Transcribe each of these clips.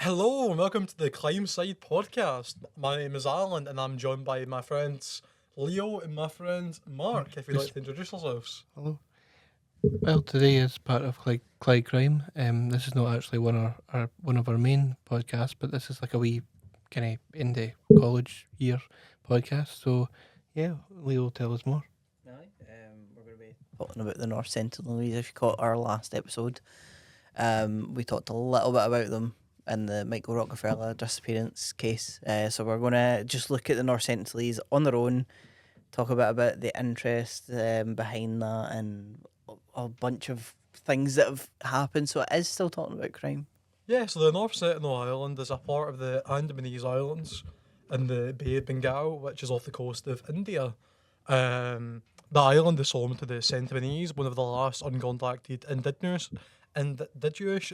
Hello and welcome to the Climb Side podcast. My name is Allen and I'm joined by my friends Leo and my friend Mark. If you'd like to introduce yourselves. Hello. Well, today is part of Clyde Crime. This is not actually one of our main podcasts, but this is like a wee kind of indie college year podcast. So, yeah, Leo will tell us more. Aye, we're going to be talking about the North Sentinel Island. If you caught our last episode, we talked a little bit about them in the Michael Rockefeller disappearance case. So we're going to just look at the North Sentinel Island on their own, talk a bit about the interest behind that, and a bunch of things that have happened. So it is still talking about crime. Yeah, so the North Sentinel Island is a part of the Andamanese Islands in the Bay of Bengal, which is off the coast of India. The island is home to the Sentinelese, one of the last uncontacted indigenous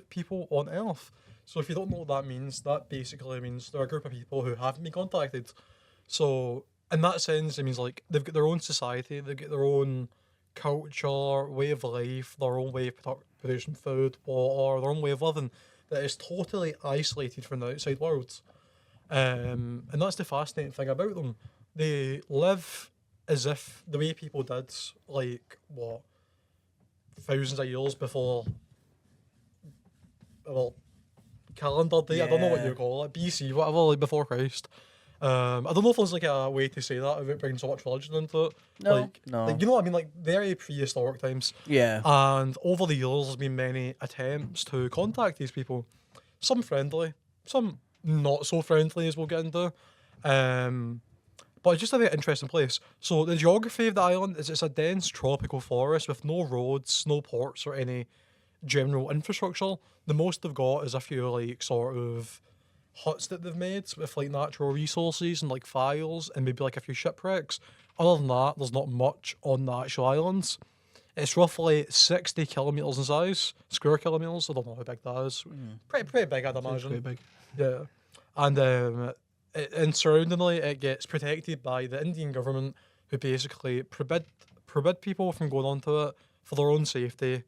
people on Earth. So if you don't know what that means, that basically means they're a group of people who haven't been contacted. So in that sense, it means like they've got their own society, they've got their own culture, way of life, their own way of producing food, water, their own way of living that is totally isolated from the outside world. And that's the fascinating thing about them. They live as if the way people did, like, what, thousands of years before, well, calendar day, I don't know what you call it, BC, whatever, like before Christ. I don't know if there's like a way to say that without bringing so much religion into it. No. Like, you know what I mean? Like very prehistoric times. Yeah. And over the years, there's been many attempts to contact these people. Some friendly, some not so friendly, as we'll get into. But it's just a very interesting place. So the geography of the island is it's a dense tropical forest with no roads, no ports, or any general infrastructure. The most they've got is a few like sort of huts that they've made with like natural resources and like fires and maybe like a few shipwrecks. Other than that, there's not much on the actual islands. It's roughly 60 kilometres in size, square kilometres. I don't know how big that is. Pretty big, I'd imagine. Quite big. Yeah. And and surroundingly, it gets protected by the Indian government, who basically forbid people from going onto it for their own safety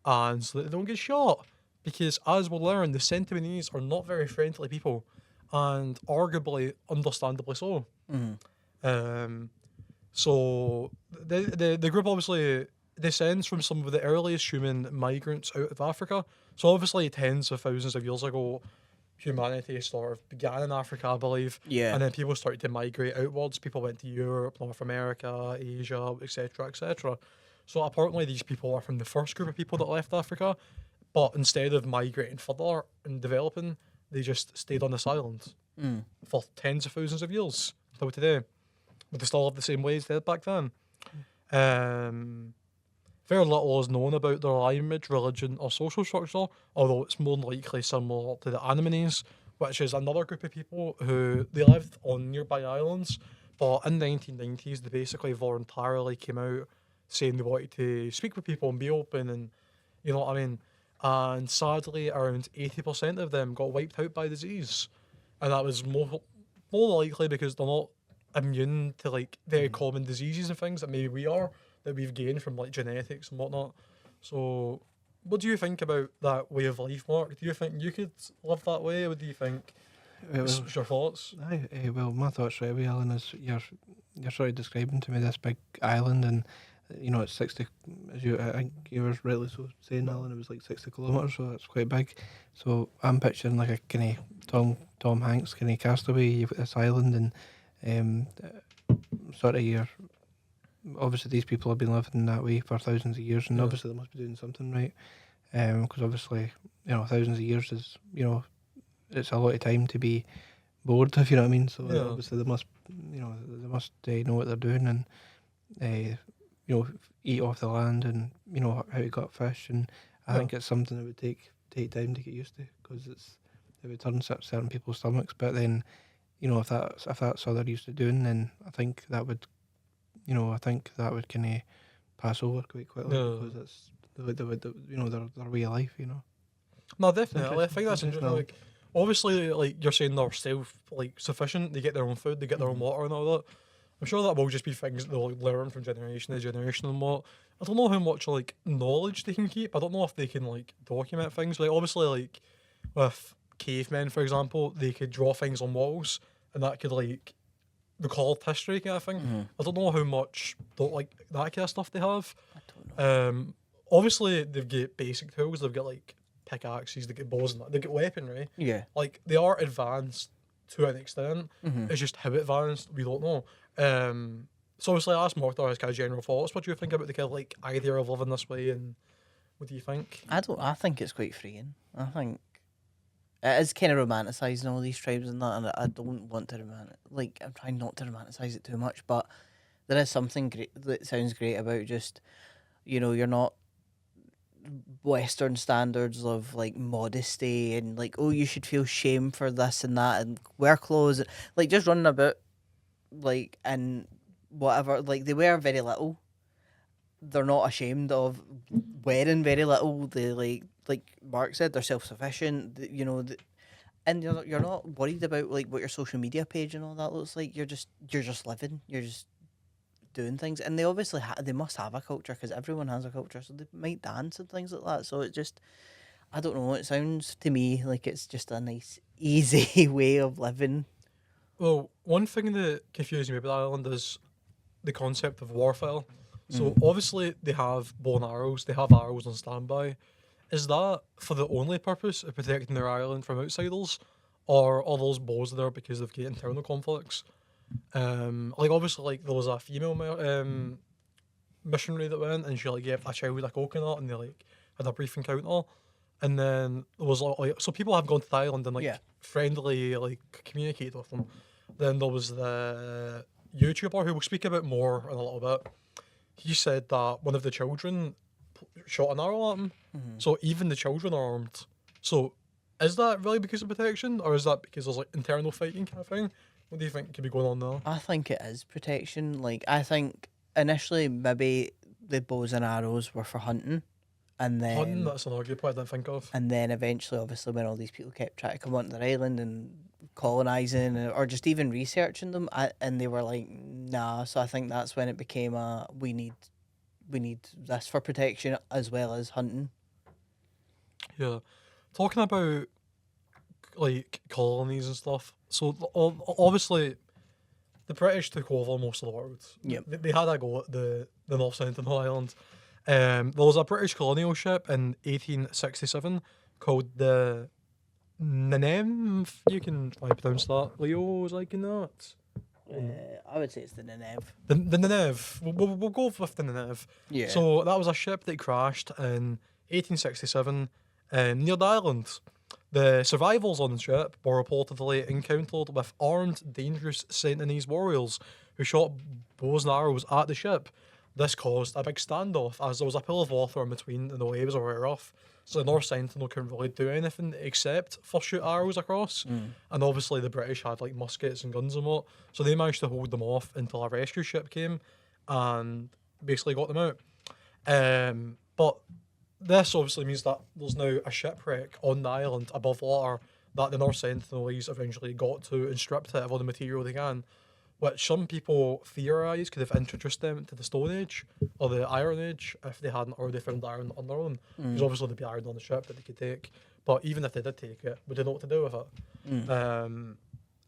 and so that they don't get shot. Because as we'll learn, the Sentinelese are not very friendly people, and arguably, understandably so. So the group obviously descends from some of the earliest human migrants out of Africa. So obviously, tens of thousands of years ago, humanity sort of began in Africa, I believe. Yeah. And then people started to migrate outwards. People went to Europe, North America, Asia, etc., etc. So apparently, these people are from the first group of people that left Africa. But instead of migrating further and developing, they just stayed on this island for tens of thousands of years until today. But they still live the same way as they did back then. Very little is known about their language, religion, or social structure, although it's more than likely similar to the Andamanese, which is another group of people who they lived on nearby islands. But in the 1990s, they basically voluntarily came out saying they wanted to speak with people and be open, and you know what I mean. And sadly, around 80% of them got wiped out by disease, and that was more likely because they're not immune to like very common diseases and things that maybe we are, that we've gained from like genetics and whatnot. So, what do you think about that way of life, Mark? Do you think you could live that way? What do you think? What's your thoughts? Well, my thoughts right away, Alan, is you're sort of describing to me this big island, and you know, it's 60, as I think you were rightly so saying, Alan, it was like 60 kilometres, so that's quite big. So I'm picturing like a kind of Tom Hanks kind of Castaway. You've got this island, and sort of obviously these people have been living that way for thousands of years, and obviously they must be doing something right, because obviously, you know, thousands of years is, you know, it's a lot of time to be bored, if you know what I mean. So obviously they must know what they're doing, and you know, eat off the land, and you know how to gut fish, and I think it's something that would take time to get used to, because it would turn certain people's stomachs. But then, you know, if that's all they're used to doing, then I think that would kind of pass over quite quickly, because it's their way of life, you know. No, definitely. I think that's interesting. Like, obviously, like you're saying, they're self-sufficient. They get their own food, they get their own water and all that. I'm sure that will just be things that they'll learn from generation to generation and what. I don't know how much like knowledge they can keep. I don't know if they can like document things. Like obviously like with cavemen, for example, they could draw things on walls, and that could like record history kind of thing. I don't know how much like that kind of stuff they have. I don't know. Obviously they've got basic tools. They've got like pickaxes, they get bows, and that. They get weaponry. Yeah. Like they are advanced to an extent. It's just how advanced we don't know. So obviously I asked Mortar his kind of general thoughts. What do you think about the kind of like idea of living this way, and what do you think? I think it's quite freeing. I think it is kind of romanticising all these tribes and that, and I don't want to I'm trying not to romanticise it too much, but there is something great that sounds great about just, you're not Western standards of like modesty and like, oh, you should feel shame for this and that and wear clothes, like just running about like and whatever, like they wear very little. They're not ashamed of wearing very little. They like Mark said, they're self-sufficient. And you're not worried about like what your social media page and all that looks like. You're just living. You're just doing things. And they obviously they must have a culture, because everyone has a culture. So they might dance and things like that. So it just, I don't know. It sounds to me like it's just a nice, easy way of living. Well, one thing that confuses me about the island is the concept of warfare. So obviously they have bow and arrows, they have arrows on standby. Is that for the only purpose of protecting their island from outsiders, or are those bows there because they've got internal conflicts? Like obviously, like there was a female missionary that went, and she like gave a child a coconut, and they like had a brief encounter, and then there was like so people have gone to the island and like friendly like communicated with them. Then there was the YouTuber who we'll speak about more in a little bit. He said that one of the children shot an arrow at him. So even the children are armed. So is that really because of protection, or is that because there's like internal fighting kind of thing? What do you think could be going on there? I think it is protection. Like, I think initially maybe the bows and arrows were for hunting, and then Hunting, that's an argument I didn't think of. and then eventually, obviously, when all these people kept trying to come onto their island and colonising or just even researching them, and they were like, nah. So I think that's when it became we need this for protection as well as hunting. Yeah. Talking about like colonies and stuff. So obviously the British took over most of the world. Yep. They had a go at the North Sentinel Island. There was a British colonial ship in 1867 called the Nenem. You can probably pronounce that. Leo, is like in that. I would say it's the Nenev. The Nenev. We'll go with the Nenev. Yeah. So that was a ship that crashed in 1867 near the island. The survivors on the ship were reportedly encountered with armed, dangerous Sentinelese warriors who shot bows and arrows at the ship. This caused a big standoff, as there was a pill of water in between and the waves were very rough. So the North Sentinel couldn't really do anything except for shoot arrows across. And obviously the British had like muskets and guns and what. So they managed to hold them off until a rescue ship came and basically got them out. But this obviously means that there's now a shipwreck on the island above water that the North Sentinelese eventually got to and stripped it of all the material they can, which some people theorise could have introduced them to the Stone Age or the Iron Age if they hadn't already found iron on their own. Because obviously there'd be iron on the ship that they could take. But even if they did take it, would they know what to do with it?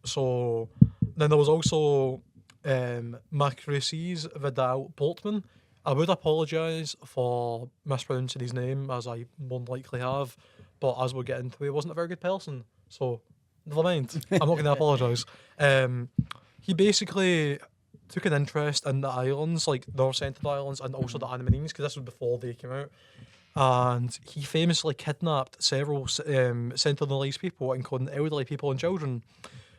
So then there was also Macrecies Vidal Boltman. I would apologise for mispronouncing his name, as I more than likely have, but as we'll get into, he wasn't a very good person, so never mind. I'm not going to apologise. He basically took an interest in the islands, like the North Sentinel Islands, and also the Andamanese, because this was before they came out. And he famously kidnapped several Sentinelese people, including elderly people and children.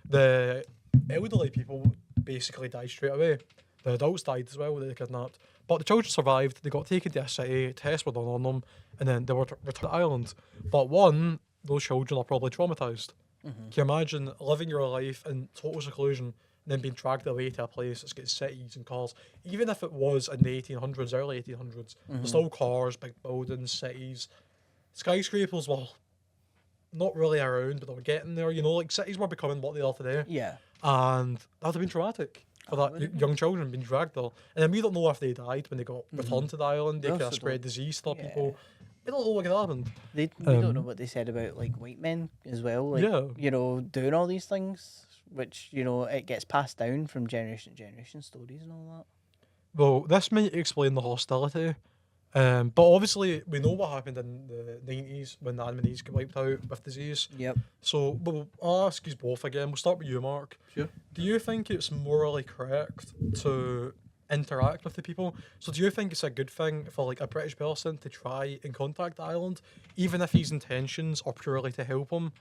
The elderly people basically died straight away. The adults died as well that they kidnapped. But the children survived, they got taken to a city, tests were done on them, and then they were returned to the island. But those children are probably traumatised. Can you imagine living your life in total seclusion and then being dragged away to a place that's got cities and cars? Even if it was in the 1800s, early 1800s, there's still cars, big buildings, cities. Skyscrapers were not really around, but they were getting there. Like cities were becoming what they are today. Yeah. And that would have been traumatic for that young children being dragged there. And then we don't know if they died when they got returned to the island. They could have spread disease to other people. we don't know what happened. We don't know Um, what they said about like white men as well. Like, Yeah. you know, doing all these things, which, you know, it gets passed down from generation to generation, stories and all that. Well, this might explain the hostility. But obviously, we know what happened in the 90s when the Animanese got wiped out with disease. Yep. So, I'll ask you both again. We'll start with you, Mark. Sure. Do you think it's morally correct to interact with the people? So, do you think it's a good thing for like a British person to try and contact the island, even if his intentions are purely to help him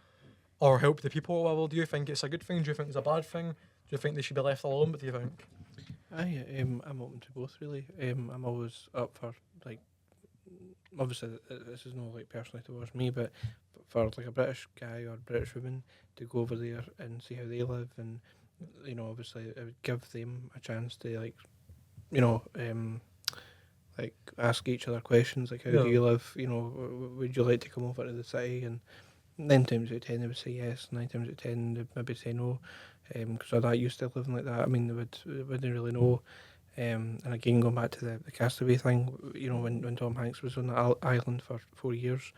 or help the people? Well, do you think it's a good thing? Do you think it's a bad thing? Do you think they should be left alone? What do you think? I'm open to both really. I'm always up for like, obviously this is not like personally towards me, but for like a British guy or British woman to go over there and see how they live, and you know, obviously it would give them a chance to like, you know, like ask each other questions like, how do you live? You know, would you like to come over to the city? And 9 times out of 10 they would say yes. 9 times out of 10 they'd maybe say no. Because I'm not used to living like that. I mean, they wouldn't really know. And again, going back to the castaway thing, you know, when Tom Hanks was on the island for 4 years,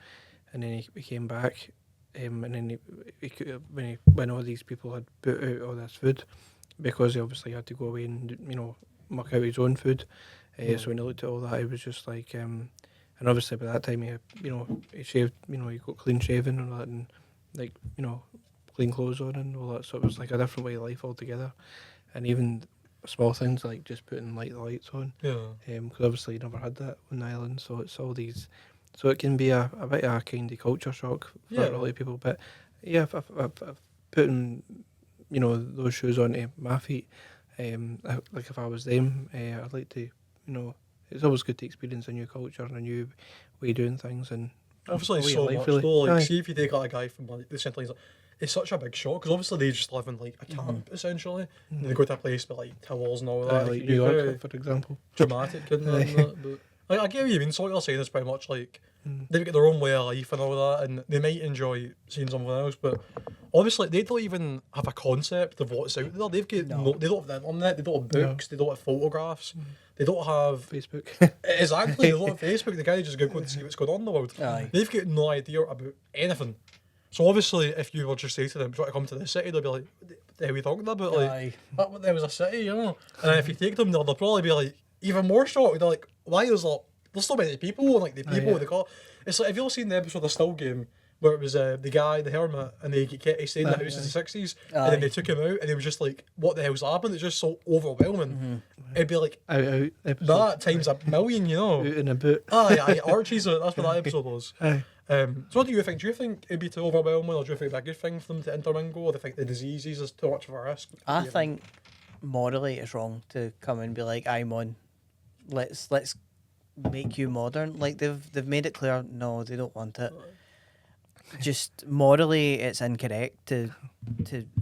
and then he came back, and then when all these people had put out all this food, because he obviously had to go away and, you know, muck out his own food. So when he looked at all that, he was just like, and obviously by that time he shaved, you know, he got clean shaven and all that, and like, you know, clean clothes on and all that, so it was like a different way of life altogether. And even small things like just putting the lights on, because obviously you never had that on the island, so it's all these, so it can be a bit of a kind of culture shock for a lot of people. But yeah, if putting, you know, those shoes onto my feet, like if I was them, I'd like to, you know, it's always good to experience a new culture and a new way of doing things, and Obviously, a way of so life, much really. though. Like, Aye. see if you take out a guy from like the Sentinel Island, it's such a big shock because obviously they just live in like a camp essentially. And they go to a place with like towels and all that. like It New can be York, very for example. dramatic, couldn't it? And that, but like, I get what you mean. So what you're saying is pretty much like they've got their own way of life and all that, and they might enjoy seeing someone else, but obviously they don't even have a concept of what's out there. They've got they don't have the internet, they don't have books, they don't have photographs, they don't have Facebook. exactly. They don't have Facebook. The guy just Google to see what's going on in the world. Aye. They've got no idea about anything. So obviously, if you were just say to them, "Try to come to the city," they'll be like, "What the hell are we talking about? Like, Aye. there was a city, you know." And then if you take them, they'll probably be like even more shocked. They're like, "Why is there's so many people?" And like the people they call. It's like, have you ever seen the episode of Still Game where it was the guy, the hermit, and he stayed in the house in the 60s, and then they took him out, and he was just like, "What the hell's happened?" It's just so overwhelming. It'd be like out that times a million, you know. out in a boot. Aye, Archie's. That's what that episode was. Aye. So what do you think? Do you think it'd be too overwhelming, or do you think it'd be a good thing for them to intermingle, or do you think the diseases is too much of a risk? I think morally it's wrong to come and be like, I'm on. Let's make you modern. Like they've made it clear, no, they don't want it. Just morally, it's incorrect to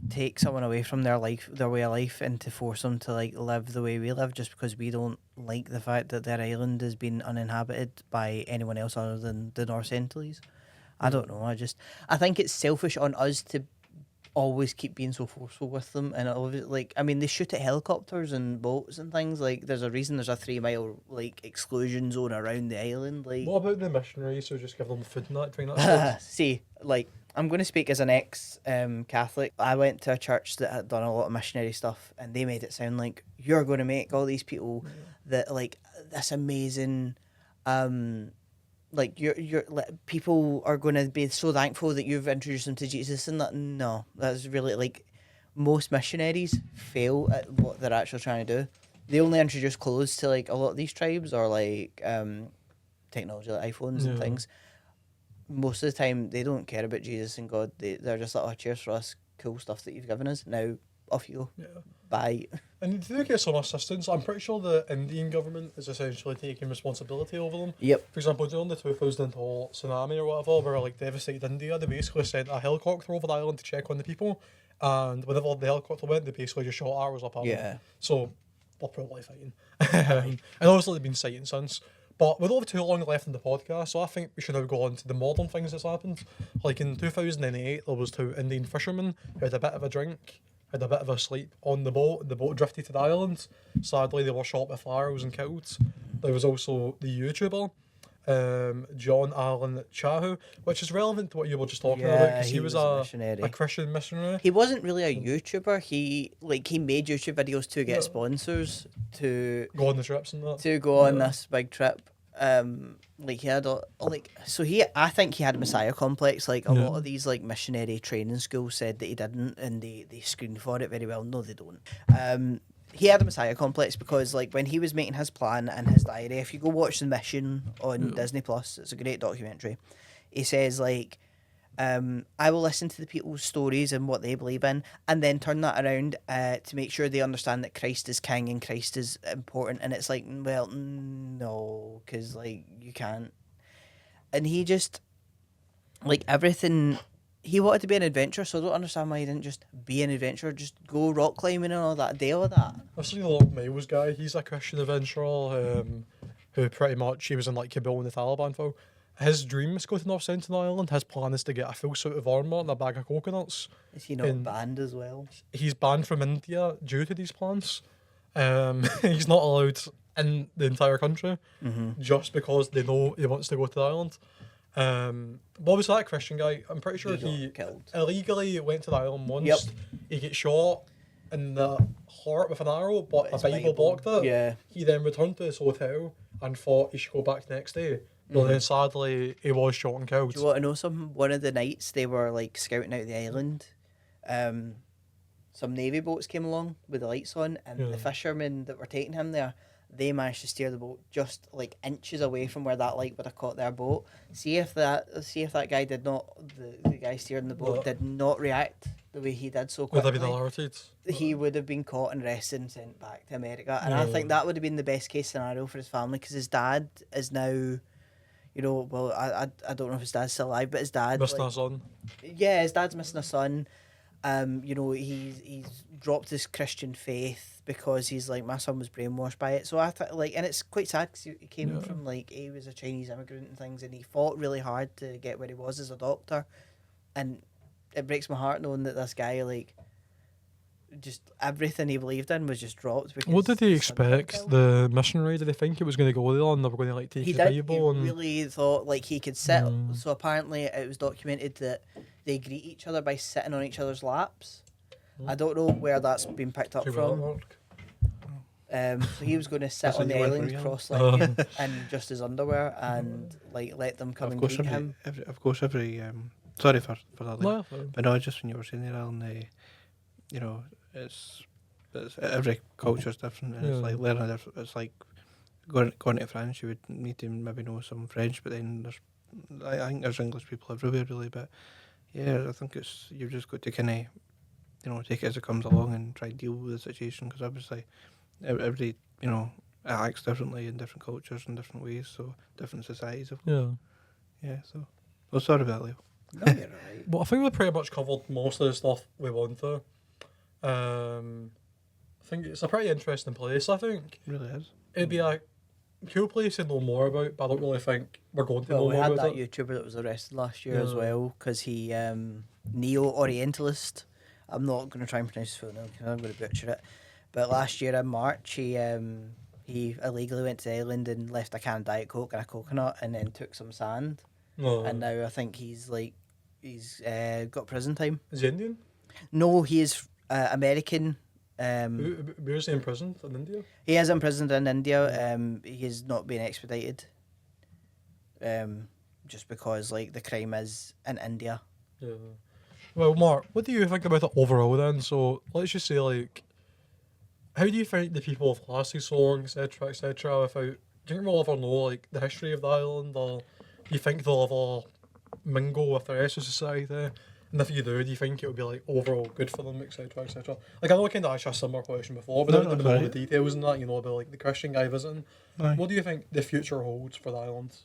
take someone away from their way of life, and to force them to like live the way we live, just because we don't like the fact that their island has been uninhabited by anyone else other than the North Sentinel. I don't know. I think it's selfish on us to always keep being so forceful with them, and like, I mean, they shoot at helicopters and boats and things. Like, there's a reason there's a 3-mile like exclusion zone around the island. Like, What about the missionaries who just give them food and that during that stuff? see, like, I'm going to speak as an ex Catholic. I went to a church that had done a lot of missionary stuff, and they made it sound like you're going to make all these people that like this amazing, like you're like, people are going to be so thankful that you've introduced them to Jesus, and that. No, that's really like most missionaries fail at what they're actually trying to do. They only introduce clothes to like a lot of these tribes, or like technology like iPhones and things. Most of the time, they don't care about Jesus and God. They're just like, oh, cheers for us, cool stuff that you've given us. Now, off you go. Yeah. Bye. And do they get some assistance? I'm pretty sure the Indian government is essentially taking responsibility over them. Yep. For example, during the 2012 tsunami or whatever, where like devastated India, they basically sent a helicopter over the island to check on the people, and whenever the helicopter went, they basically just shot arrows up at them. Yeah. So they're probably fine. And obviously they've been sighting since. But we don't have too long left in the podcast, so I think we should now go on to the modern things that's happened. Like in 2008, there was 2 Indian fishermen who had a bit of a drink, had a bit of a sleep on the boat, and the boat drifted to the island. Sadly, they were shot with arrows and killed. There was also the YouTuber John Allen Chau, which is relevant to what you were just talking about, because he was a missionary. Christian missionary. He wasn't really a YouTuber. He made YouTube videos to get sponsors to Go on the trips and that. to go on this big trip. He had I think he had a messiah complex. Like a lot of these like missionary training schools said that he didn't, and they screened for it very well. No, they don't. He had a messiah complex because like when he was making his plan and his diary, if you go watch The Mission on Disney Plus, it's a great documentary. He says like, I will listen to the people's stories and what they believe in, and then turn that around to make sure they understand that Christ is king and Christ is important. And it's like, well, no, because like you can't. And he just like everything. He wanted to be an adventurer, so I don't understand why he didn't just be an adventurer, just go rock climbing and all that, do all that. I've seen the Lord Miles guy. He's a Christian adventurer who pretty much, he was in like Kabul when the Taliban fell. His dream is to go to North Sentinel Island. His plan is to get a full suit of armour and a bag of coconuts. Is he not banned as well? He's banned from India due to these plans. He's not allowed in the entire country just because they know he wants to go to the island. What was that Christian guy? I'm pretty sure he illegally went to the island once. Yep. He gets shot in the heart with an arrow, but a Bible blocked it. Yeah. He then returned to his hotel and thought he should go back the next day. But then sadly, he was shot and killed. Do you want to know something? One of the nights they were like scouting out the island, some navy boats came along with the lights on, and the fishermen that were taking him there, they managed to steer the boat just like inches away from where that light would have caught their boat. See if that guy did not, the guy steering the boat did not react the way he did so quickly. Would have been alerted. He would have been caught and arrested and sent back to America. And I think that would have been the best case scenario for his family, because his dad is now, you know, well, I don't know if his dad's still alive, but his dad Missing a son. Yeah, his dad's missing a son. You know, he's dropped his Christian faith because he's like, my son was brainwashed by it. So I and it's quite sad because he came from like, he was a Chinese immigrant and things, and he fought really hard to get where he was as a doctor. And it breaks my heart knowing that this guy, like, just everything he believed in was just dropped. Because what did they expect? The missionary, did they think it was going to go there and they were going to like take his Bible? He really thought like he could sit. So apparently it was documented that they greet each other by sitting on each other's laps. I don't know where that's been picked up from. So he was going to sit on the island cross-legged in just his underwear and like let them come and greet him. Sorry for that. No, but no, just when you were saying there, Alan, you know, it's every culture's different, and it's like learning different. It's like going to France, you would need to maybe know some French, but then I think there's English people everywhere really. But yeah, I think you've just got to kind of, you know, take it as it comes along and try to deal with the situation, because obviously every, you know, acts differently in different cultures and different ways, so different societies of course. Yeah. So, well, sorry about that, Leo. No, you're right. Well, I think we pretty much covered most of the stuff we want to. I think it's a pretty interesting place. I think it really is. It'd be a cool place to know more about, but I don't really think we're going to know more about it. We had that YouTuber that was arrested last year as well, because he neo-Orientalist. I'm not going to try and pronounce his full name because I'm going to butcher it. But last year in March, he illegally went to the island and left a can of Diet Coke and a coconut, and then took some sand. And now I think he's got prison time. Is he Indian? No, he is American. Where's he imprisoned? In India? He is imprisoned in India. He is not being extradited. Just because like the crime is in India. Yeah. Well, Mark, what do you think about it overall then? So let's just say, like, how do you think the people have lasted so long, etc., etc., without, do you think we'll ever know, like, the history of the island, or do you think they'll ever mingle with the rest of society? And if you do you think it would be, like, overall good for them, etc., etc.? Like, I know I kind of asked you a similar question before, but I don't know all the details and that, you know, about, like, the Christian guy visiting. What do you think the future holds for the island?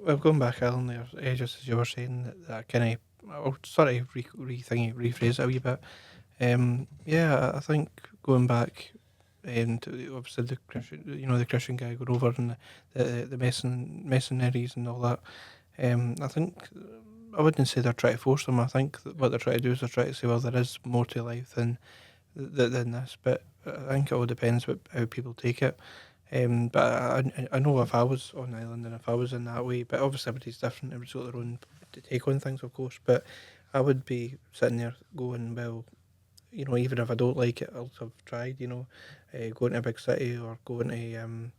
Well, going back, Alan, there, just as you were saying, that kind of, I'll sort of rephrase it a wee bit. Yeah, I think going back to obviously the Christian guy going over and the mercenaries and all that. I think I wouldn't say they're trying to force them. I think what they're trying to do is they're trying to say, well, there is more to life than this. But I think it all depends how people take it. But I know if I was on the island and if I was in that way, but obviously everybody's different. Everybody's got their own take on things, of course. But I would be sitting there going, well, even if I don't like it, I'll have tried. Going to a big city or going to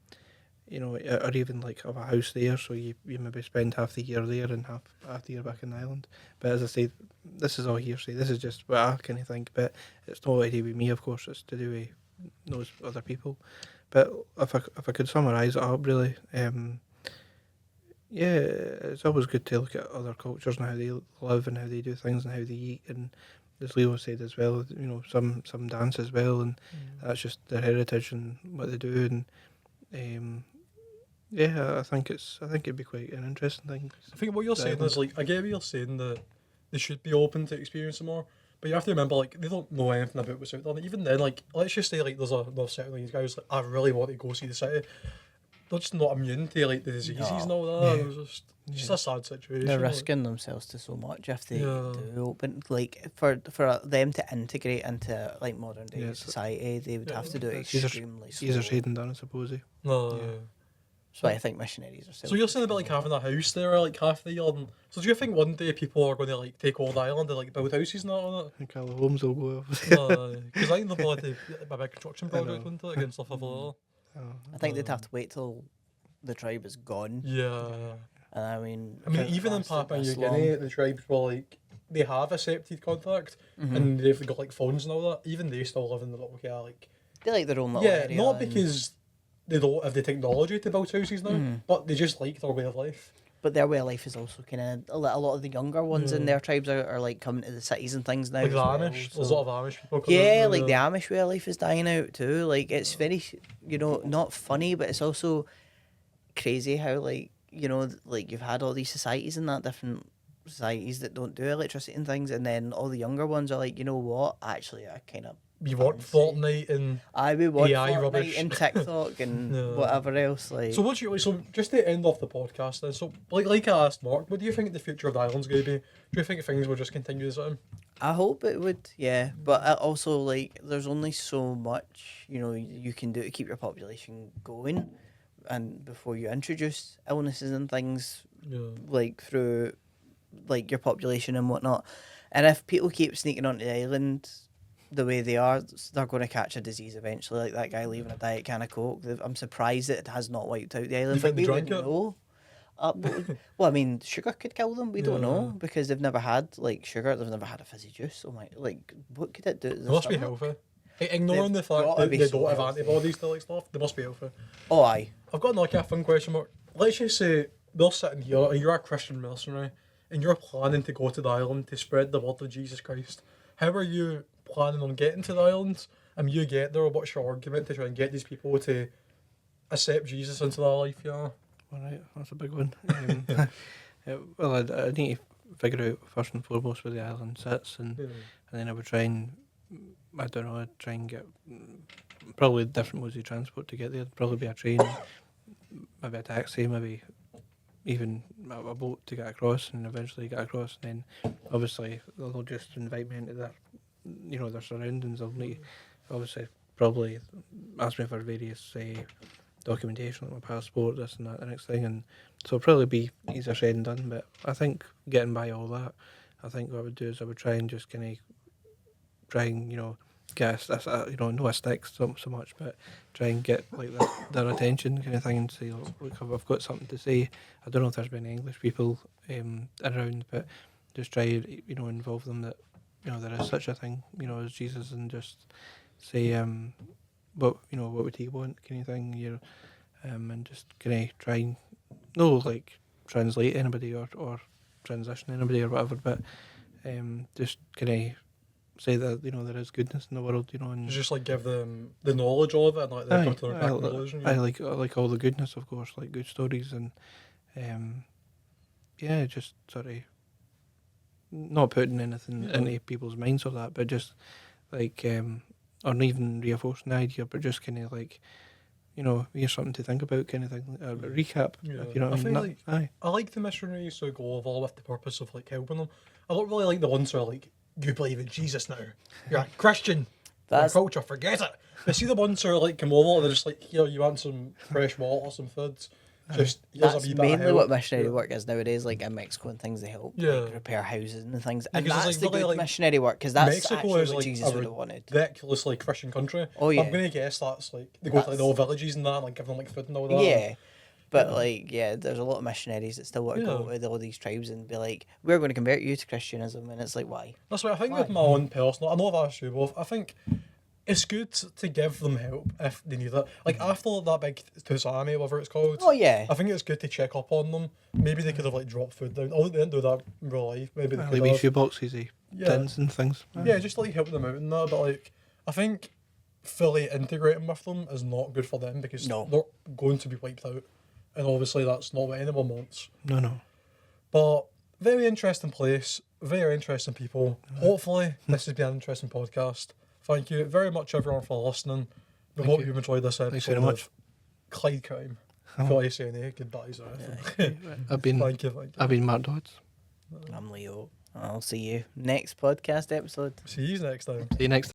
or even like have a house there, so you maybe spend half the year there and half the year back in the island. But as I say, this is all hearsay. This is just what I kind of think, but it's not to do with me, of course. It's to do with those other people. But if I could summarise it up, really, it's always good to look at other cultures and how they live and how they do things and how they eat. And as Leo said as well, some dance as well, and that's just their heritage and what they do. And I think it'd be quite an interesting thing. I think what you're saying is, like, I get what you're saying, that they should be open to experiencing more, but you have to remember, like, they don't know anything about what's out there. And even then, like, let's just say, like, there's a North Sentinel Island guys, like, I really want to go see the city. They're just not immune to, like, the diseases and all that. It's just a sad situation. They're risking themselves to so much if they do open. Like, for them to integrate into, like, modern day society, they would have to do it extremely slowly. Easier said than done, I suppose. No. That's why I think missionaries are so you're saying about, like, having a house there, like, half the year. And so do you think one day people are going to, like, take over the island and, like, build houses and that on it? I think all the homes will go up. Because I think they're going to a big construction project, wouldn't it, against stuff like that. I think they'd have to wait till the tribe is gone. Yeah. And I mean, even in Papua New Guinea, the tribes were, like, they have accepted contact and they've got, like, phones and all that. Even they still live in the little, like... They like their own little area. Not because they don't have the technology to build houses now, but they just like their way of life. But their way of life is also kind of a lot of the younger ones in their tribes are like coming to the cities and things now. Like the Amish, there's a lot of Amish people coming yeah, like the Amish way of life is dying out too. Like it's very, not funny, but it's also crazy how like you've had all these societies and that different societies that don't do electricity and things, and then all the younger ones are like, you know what? Actually, I kind of. We want Fortnite and we want AI Fortnite rubbish and TikTok and whatever else. Like, so just to end off the podcast then, so like I asked Mark, what do you think the future of the island's going to be? Do you think things will just continue the same? I hope it would, yeah. But also, like, there's only so much you can do to keep your population going, and before you introduce illnesses and things, like through like your population and whatnot. And if people keep sneaking onto the island the way they are, they're going to catch a disease eventually, like that guy leaving a diet can of Coke. I'm surprised that it has not wiped out the island. You think they drank it? Know. Well, I mean, sugar could kill them. We don't know because they've never had like sugar. They've never had a fizzy juice. Oh my! Like, what could it do? They must be healthy. Ignoring the fact that they don't have antibodies to like stuff, they must be healthy. Oh, aye. I've got another kind of fun question, Mark. Let's just say they're sitting here, and you're a Christian mercenary, and you're planning to go to the island to spread the word of Jesus Christ. How are you planning on getting to the island? And you get there, what's your argument to try and get these people to accept Jesus into their life? Yeah. All right, that's a big one. Well, I need to figure out first and foremost where the island sits, and then I would try and get probably different modes of transport to get there. It'd probably be a train, maybe a taxi, maybe even a boat to get across, and eventually get across. And then obviously they'll just invite me into their surroundings. They'll need obviously probably ask me for various documentation, like my passport, this and that, the next thing, and so it'll probably be easier said than done. But I think getting by all that, I think what I would do is I would try and just get not a stick so much, but try and get like their attention kind of thing, and say, look, I've got something to say. I don't know if there's been English people around, but just try involve them that there is such a thing as Jesus, and just say what would he want kind of thing, and just kind of try and like translate anybody or transition anybody or whatever, but just kind of say that there is goodness in the world, and just like give them the knowledge of it and like the cultural knowledge. I like all the goodness, of course, like good stories, and just sort of not putting anything into people's minds or that, but just like or not even reinforcing the idea, but just kind of like here's something to think about kind of thing, a recap. If you know what I mean? I like the missionaries who go over with the purpose of like helping them. I don't really like the ones who are like, you believe in Jesus now, you're a Christian. That's culture, forget it. But see the ones who are like come over, they're just like, here, you want some fresh water, some food. Just here's a that's wee bit of mainly help. what missionary Yeah. work is nowadays. Like in Mexico and things, they help Yeah. like repair houses and things. And 'cause it's, that's like, the really, good like, missionary work because that's Mexico actually is what like Jesus a would have wanted. ridiculously Christian country. Oh, yeah. I'm gonna guess that's like they go to like, the That's- old villages and that, and like give them like food and all that. Yeah. But Yeah. like, yeah, there's a lot of missionaries that still want to go Yeah. to all these tribes and be like, "We're going to convert you to Christianism," and it's like, why? That's why I think Why? with my own personal, I know I've asked you both. I think it's good to give them help if they need it. Like after that big tsunami, whatever it's called. Oh yeah, I think it's good to check up on them. Maybe they could have like dropped food down. Oh, they didn't do that in real life. Maybe they Like could wee have. shoe boxes, Yeah. tins and things. Yeah, just like help them out in that. But like, I think fully integrating with them is not good for them because No. they're going to be wiped out, and obviously that's not what anyone wants. No. But very interesting place, very interesting people. Hopefully, this has been an interesting podcast. Thank you very much, everyone, for listening. We Thank hope you. you've enjoyed this episode. Thanks very much. Of Clyde Crime. Before I say any goodbyes or anything. I've been Thank you. I've been Mark Dodds. I'm Leo. I'll see you next podcast episode. See you next time. See you next